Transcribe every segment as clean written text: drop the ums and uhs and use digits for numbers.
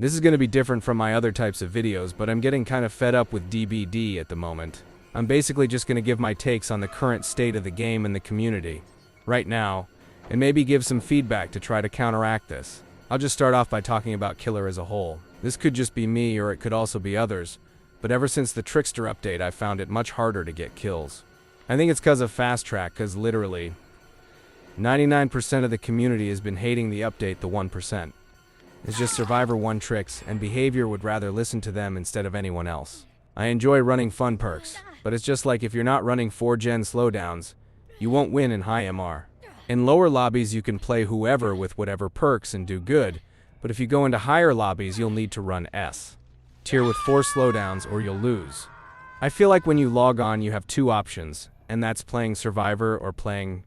This is going to be different from my other types of videos, but I'm getting kind of fed up with DBD at the moment. I'm basically just going to give my takes on the current state of the game and the community right now, and maybe give some feedback to try to counteract this. I'll just start off by talking about Killer as a whole. This could just be me, or it could also be others, but ever since the Trickster update, I've found it much harder to get kills. I think it's because of Fast Track, because literally 99% of the community has been hating the update. The 1% is just Survivor 1 tricks, and behavior would rather listen to them instead of anyone else. I enjoy running fun perks, but it's just like if you're not running 4-gen slowdowns, you won't win in high MR. In lower lobbies you can play whoever with whatever perks and do good, but if you go into higher lobbies you'll need to run S tier with 4 slowdowns or you'll lose. I feel like when you log on you have 2 options, and that's playing Survivor or playing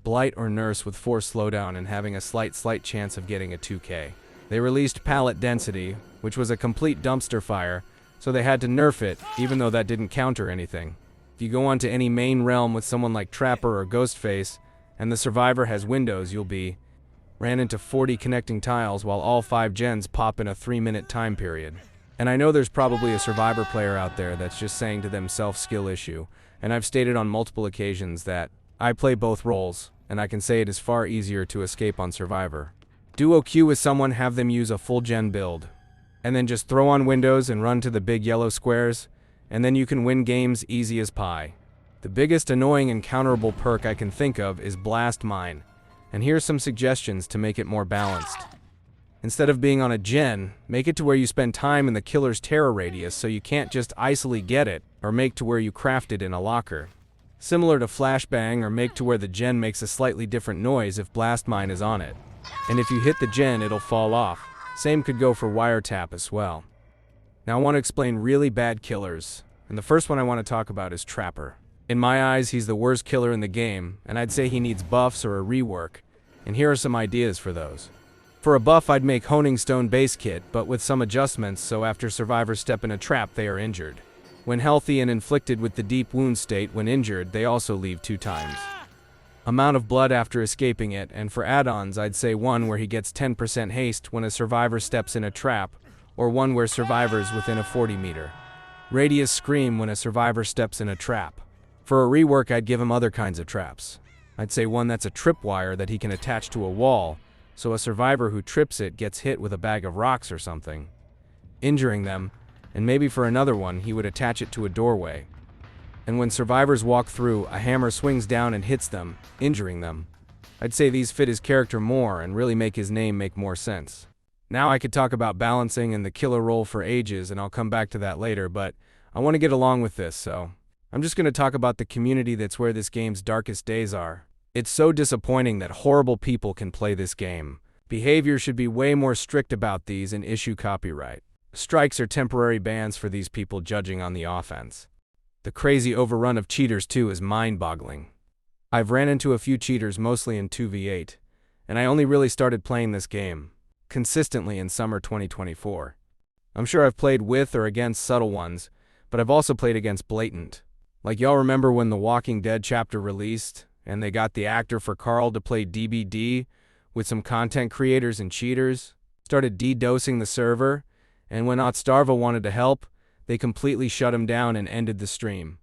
Blight or Nurse with 4 slowdown and having a slight chance of getting a 2k. They released pallet density, which was a complete dumpster fire, so they had to nerf it, even though that didn't counter anything. If you go onto any main realm with someone like Trapper or Ghostface, and the Survivor has windows, you'll be ran into 40 connecting tiles while all 5 gens pop in a 3-minute time period. And I know there's probably a Survivor player out there that's just saying to themselves skill issue, and I've stated on multiple occasions that I play both roles, and I can say it is far easier to escape on Survivor. Duo queue with someone, have them use a full gen build, and then just throw on windows and run to the big yellow squares, and then you can win games easy as pie. The biggest annoying and counterable perk I can think of is Blast Mine, and here's some suggestions to make it more balanced. Instead of being on a gen, make it to where you spend time in the killer's terror radius so you can't just easily get it, or make to where you craft it in a locker. Similar to Flashbang, or make to where the gen makes a slightly different noise if Blast Mine is on it. And if you hit the gen, it'll fall off. Same could go for Wiretap as well. Now I want to explain really bad killers, and the first one I want to talk about is Trapper. In my eyes, he's the worst killer in the game, and I'd say he needs buffs or a rework, and here are some ideas for those. For a buff, I'd make Honing Stone base kit, but with some adjustments so after survivors step in a trap they are injured. When healthy and inflicted with the deep wound state, when injured, they also leave 2 times. Amount of blood after escaping it, and for add-ons I'd say one where he gets 10% haste when a survivor steps in a trap, or one where survivors within a 40-meter radius scream when a survivor steps in a trap. For a rework, I'd give him other kinds of traps. I'd say one that's a tripwire that he can attach to a wall, so a survivor who trips it gets hit with a bag of rocks or something, injuring them, and maybe for another one he would attach it to a doorway. And when survivors walk through, a hammer swings down and hits them, injuring them. I'd say these fit his character more and really make his name make more sense. Now I could talk about balancing and the killer role for ages, and I'll come back to that later, but I want to get along with this, so I'm just going to talk about the community. That's where this game's darkest days are. It's so disappointing that horrible people can play this game. Behavior should be way more strict about these and issue copyright strikes or temporary bans for these people judging on the offense. The crazy overrun of cheaters too is mind-boggling. I've ran into a few cheaters mostly in 2v8, and I only really started playing this game consistently in summer 2024. I'm sure I've played with or against subtle ones, but I've also played against blatant. Like y'all remember when The Walking Dead chapter released, and they got the actor for Carl to play DBD with some content creators and cheaters, started DDoSing the server, and when Otstarva wanted to help, they completely shut him down and ended the stream.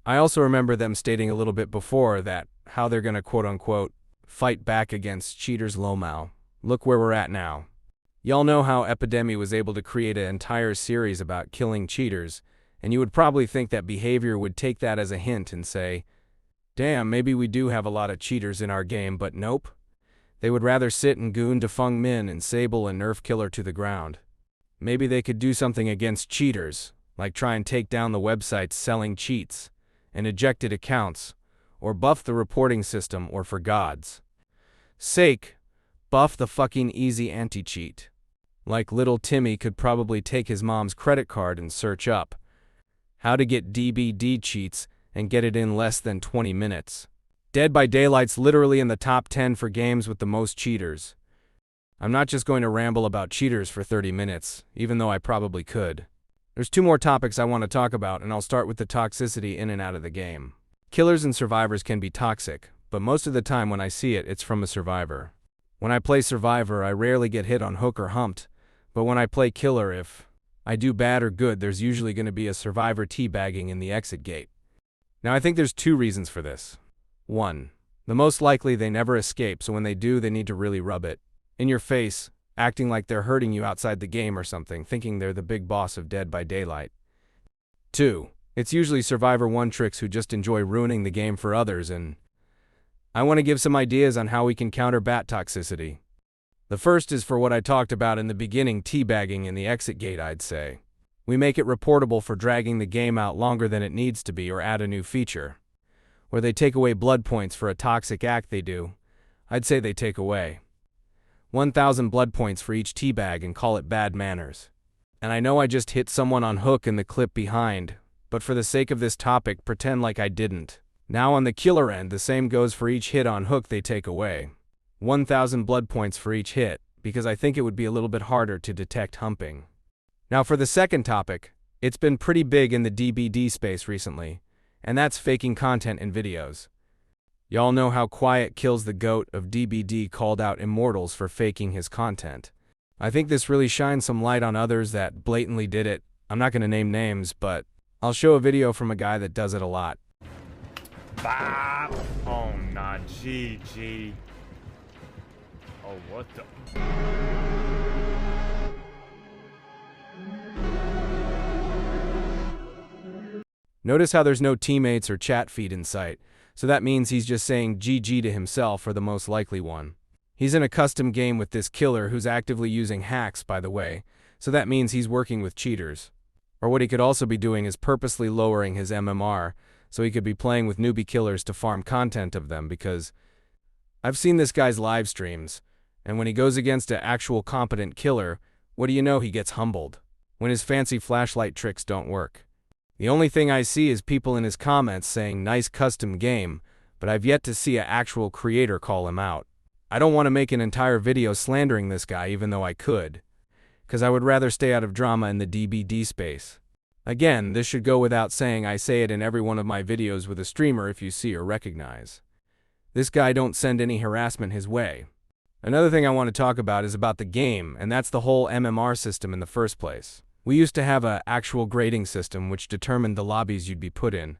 I also remember them stating a little bit before that how they're gonna quote-unquote fight back against cheaters lowmal. Look where we're at now. Y'all know how Epidemi was able to create an entire series about killing cheaters, and you would probably think that behavior would take that as a hint and say, damn, maybe we do have a lot of cheaters in our game, but nope. They would rather sit and goon Defung Min and Sable and nerf Killer to the ground. Maybe they could do something against cheaters, like try and take down the websites selling cheats and ejected accounts, or buff the reporting system, or for God's sake, buff the fucking easy anti-cheat. Like little Timmy could probably take his mom's credit card and search up how to get DBD cheats and get it in less than 20 minutes. Dead by Daylight's literally in the top 10 for games with the most cheaters. I'm not just going to ramble about cheaters for 30 minutes, even though I probably could. There's 2 more topics I want to talk about, and I'll start with the toxicity in and out of the game. Killers and survivors can be toxic, but most of the time when I see it, it's from a survivor. When I play Survivor, I rarely get hit on hook or humped, But when I play killer, if I do bad or good, there's usually going to be a survivor teabagging in the exit gate. Now I think there's two reasons for this. 1. The most likely they never escape, so when they do, they need to really rub it in your face, acting like they're hurting you outside the game or something, thinking they're the big boss of Dead by Daylight. 2. It's usually Survivor 1 tricks who just enjoy ruining the game for others, and I want to give some ideas on how we can counter bat toxicity. The first is for what I talked about in the beginning, teabagging in the exit gate, I'd say. We make it reportable for dragging the game out longer than it needs to be, or add a new feature where they take away blood points for a toxic act they do. I'd say they take away 1,000 blood points for each teabag and call it bad manners. And I know I just hit someone on hook in the clip behind, but for the sake of this topic, pretend like I didn't. Now on the killer end, the same goes for each hit on hook they take away 1,000 blood points for each hit, because I think it would be a little bit harder to detect humping. Now for the second topic, it's been pretty big in the DBD space recently, and that's faking content in videos. Y'all know how Quiet Kills the GOAT of DBD called out Immortals for faking his content. I think this really shines some light on others that blatantly did it. I'm not going to name names, but I'll show a video from a guy that does it a lot. Bop! Oh, nah, GG. Oh, what the? Notice how there's no teammates or chat feed in sight, so that means he's just saying GG to himself for the most likely one. He's in a custom game with this killer who's actively using hacks, by the way, so that means he's working with cheaters. Or what he could also be doing is purposely lowering his MMR, so he could be playing with newbie killers to farm content of them, because I've seen this guy's live streams, and when he goes against an actual competent killer, what do you know, he gets humbled when his fancy flashlight tricks don't work. The only thing I see is people in his comments saying nice custom game, but I've yet to see an actual creator call him out. I don't want to make an entire video slandering this guy, even though I could, because I would rather stay out of drama in the DBD space. Again, this should go without saying, I say it in every one of my videos with a streamer if you see or recognize. This guy don't send any harassment his way. Another thing I want to talk about is about the game, and that's the whole MMR system in the first place. We used to have an actual grading system which determined the lobbies you'd be put in,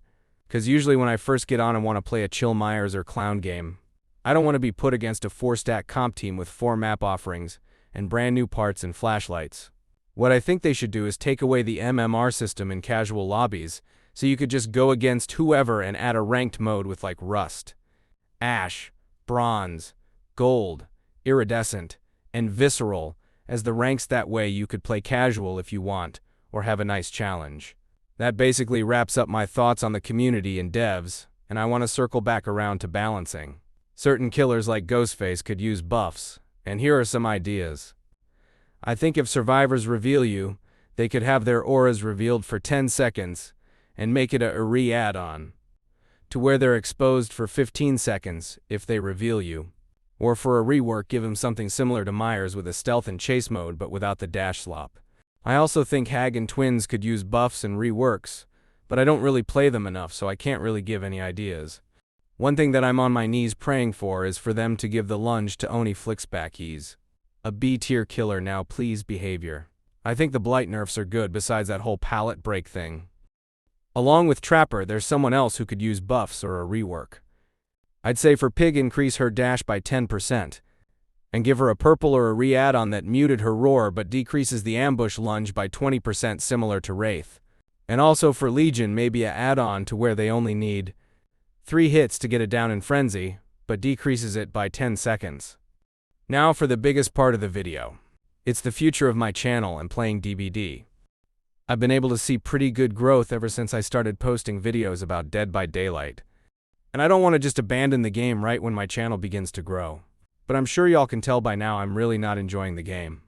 because usually when I first get on and want to play a Chill Myers or Clown game, I don't want to be put against a 4-stack comp team with 4 map offerings and brand new parts and flashlights. What I think they should do is take away the MMR system in casual lobbies, so you could just go against whoever and add a ranked mode with like Rust, Ash, Bronze, Gold, Iridescent, and Visceral as the ranks. That way you could play casual if you want, or have a nice challenge. That basically wraps up my thoughts on the community and devs, and I want to circle back around to balancing. Certain killers like Ghostface could use buffs, and here are some ideas. I think if survivors reveal you, they could have their auras revealed for 10 seconds, and make it a re add-on, to where they're exposed for 15 seconds if they reveal you. Or for a rework, give him something similar to Myers with a stealth and chase mode but without the dash slop. I also think Hag and Twins could use buffs and reworks, but I don't really play them enough, so I can't really give any ideas. One thing that I'm on my knees praying for is for them to give the lunge to Oni Flicksback. He's a B-tier killer now, please behavior. I think the blight nerfs are good besides that whole palette break thing. Along with Trapper, there's someone else who could use buffs or a rework. I'd say for Pig, increase her dash by 10%, and give her a purple or a re-add-on that muted her roar but decreases the ambush lunge by 20%, similar to Wraith. And also for Legion, maybe a add-on to where they only need 3 hits to get it down in Frenzy, but decreases it by 10 seconds. Now for the biggest part of the video. It's the future of my channel and playing DBD. I've been able to see pretty good growth ever since I started posting videos about Dead by Daylight. And I don't want to just abandon the game right when my channel begins to grow. But I'm sure y'all can tell by now I'm really not enjoying the game.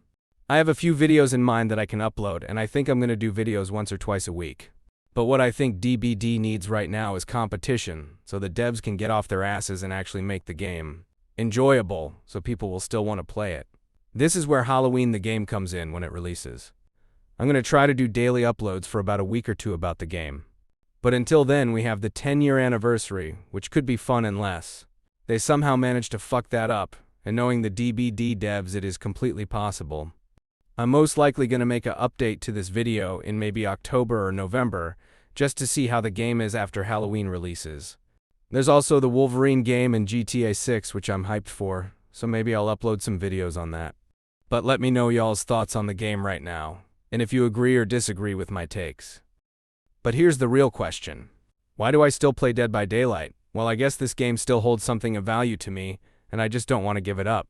I have a few videos in mind that I can upload, and I think I'm going to do videos once or twice a week. But what I think DBD needs right now is competition, so the devs can get off their asses and actually make the game enjoyable, so people will still want to play it. This is where Halloween the game comes in when it releases. I'm going to try to do daily uploads for about a week or two about the game. But until then, we have the 10-year anniversary, which could be fun unless they somehow manage to fuck that up, and knowing the DBD devs, it is completely possible. I'm most likely going to make an update to this video in maybe October or November, just to see how the game is after Halloween releases. There's also the Wolverine game and GTA 6, which I'm hyped for, so maybe I'll upload some videos on that. But let me know y'all's thoughts on the game right now, and if you agree or disagree with my takes. But here's the real question. Why do I still play Dead by Daylight? Well, I guess this game still holds something of value to me, and I just don't want to give it up.